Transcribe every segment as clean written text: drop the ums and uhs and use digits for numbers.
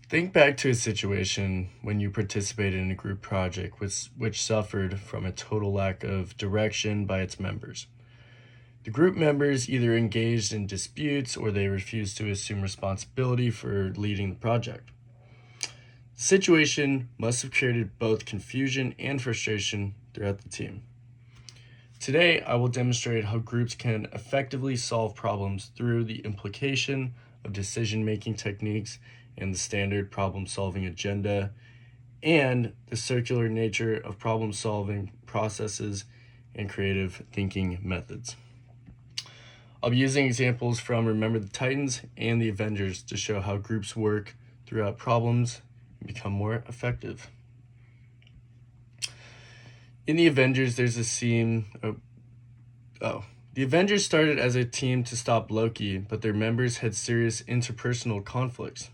Think back to a situation when you participated in a group project which suffered from a total lack of direction by its members. The group members either engaged in disputes or they refused to assume responsibility for leading the project. The situation must have created both confusion and frustration throughout the team. Today, I will demonstrate how groups can effectively solve problems through the implication of decision making techniques and the standard problem solving agenda, and the circular nature of problem solving processes and creative thinking methods. I'll be using examples from Remember the Titans and the Avengers to show how groups work throughout problems and become more effective. In the Avengers, there's a scene. The Avengers started as a team to stop Loki, but their members had serious interpersonal conflicts.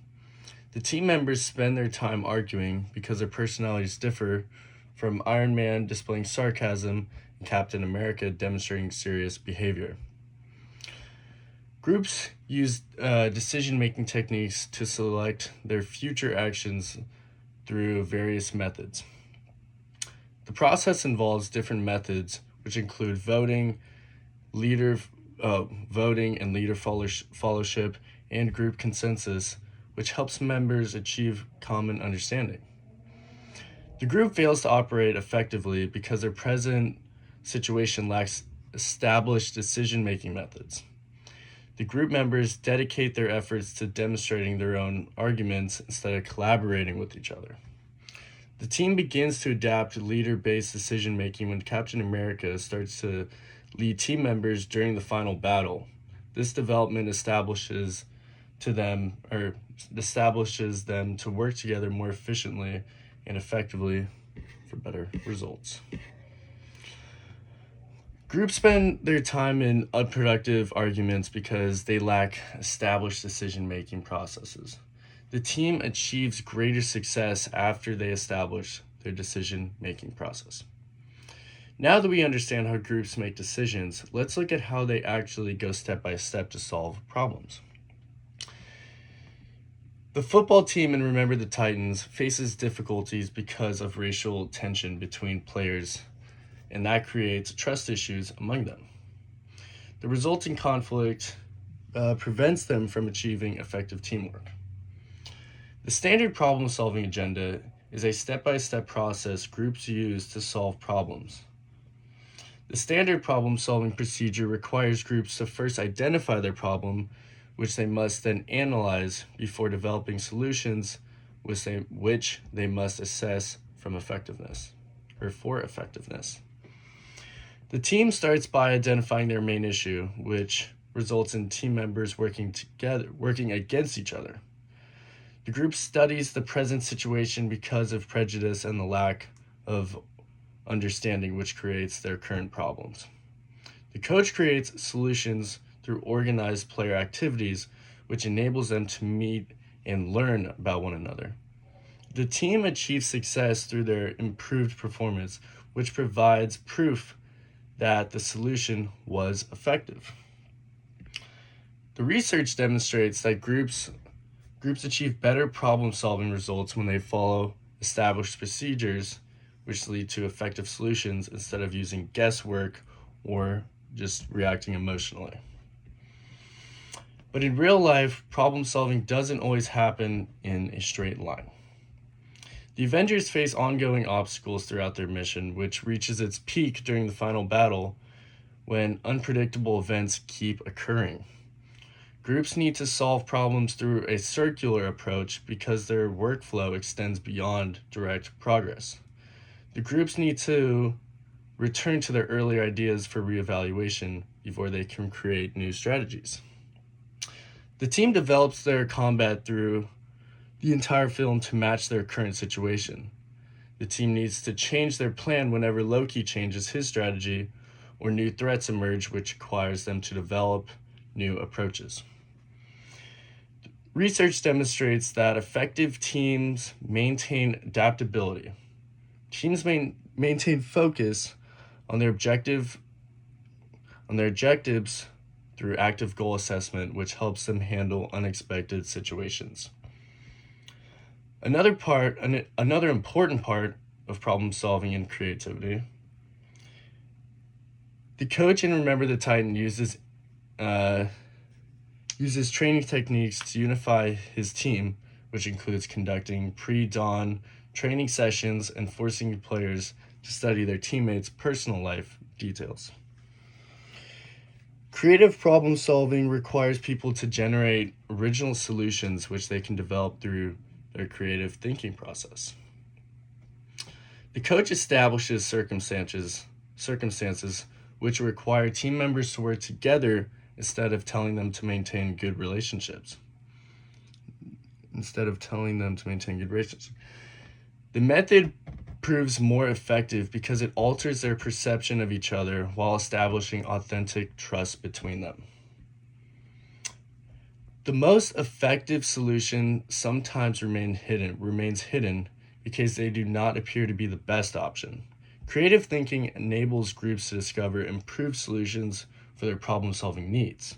The team members spend their time arguing because their personalities differ, from Iron Man displaying sarcasm and Captain America demonstrating serious behavior. Groups use decision making techniques to select their future actions through various methods. The process involves different methods, which include leader voting and leader fellowship, and group consensus, which helps members achieve common understanding. The group fails to operate effectively because their present situation lacks established decision making methods. The group members dedicate their efforts to demonstrating their own arguments instead of collaborating with each other. The team begins to adapt to leader-based decision-making when Captain America starts to lead team members during the final battle. This development establishes them to work together more efficiently and effectively for better results. Groups spend their time in unproductive arguments because they lack established decision-making processes. The team achieves greater success after they establish their decision-making process. Now that we understand how groups make decisions, let's look at how they actually go step by step to solve problems. The football team in Remember the Titans faces difficulties because of racial tension between players, and that creates trust issues among them. The resulting conflict prevents them from achieving effective teamwork. The standard problem solving agenda is a step by step process groups use to solve problems. The standard problem solving procedure requires groups to first identify their problem, which they must then analyze before developing solutions which they must assess for effectiveness. The team starts by identifying their main issue, which results in team members working against each other. The group studies the present situation because of prejudice and the lack of understanding, which creates their current problems. The coach creates solutions through organized player activities, which enables them to meet and learn about one another. The team achieves success through their improved performance, which provides proof that the solution was effective. The research demonstrates that groups achieve better problem-solving results when they follow established procedures, which lead to effective solutions instead of using guesswork or just reacting emotionally. But in real life, problem-solving doesn't always happen in a straight line. The Avengers face ongoing obstacles throughout their mission, which reaches its peak during the final battle when unpredictable events keep occurring. Groups need to solve problems through a circular approach because their workflow extends beyond direct progress. The groups need to return to their earlier ideas for reevaluation before they can create new strategies. The team develops their combat through the entire film to match their current situation. The team needs to change their plan whenever Loki changes his strategy or new threats emerge, which requires them to develop new approaches. Research demonstrates that effective teams maintain adaptability. Teams maintain focus on their objectives through active goal assessment, which helps them handle unexpected situations. Another important part of problem solving and creativity. The coach in Remember the Titan uses training techniques to unify his team, which includes conducting pre-dawn training sessions and forcing players to study their teammates' personal life details. Creative problem solving requires people to generate original solutions which they can develop through their creative thinking process. The coach establishes circumstances which require team members to work together instead of telling them to maintain good relationships. The method proves more effective because it alters their perception of each other while establishing authentic trust between them. The most effective solution sometimes remains hidden because they do not appear to be the best option. Creative thinking enables groups to discover improved solutions for their problem-solving needs.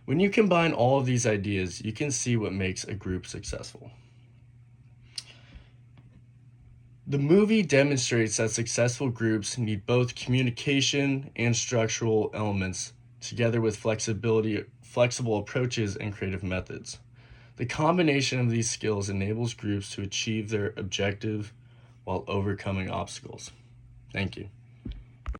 When you combine all of these ideas, you can see what makes a group successful. The movie demonstrates that successful groups need both communication and structural elements, together with flexible approaches, and creative methods. The combination of these skills enables groups to achieve their objective while overcoming obstacles. Thank you.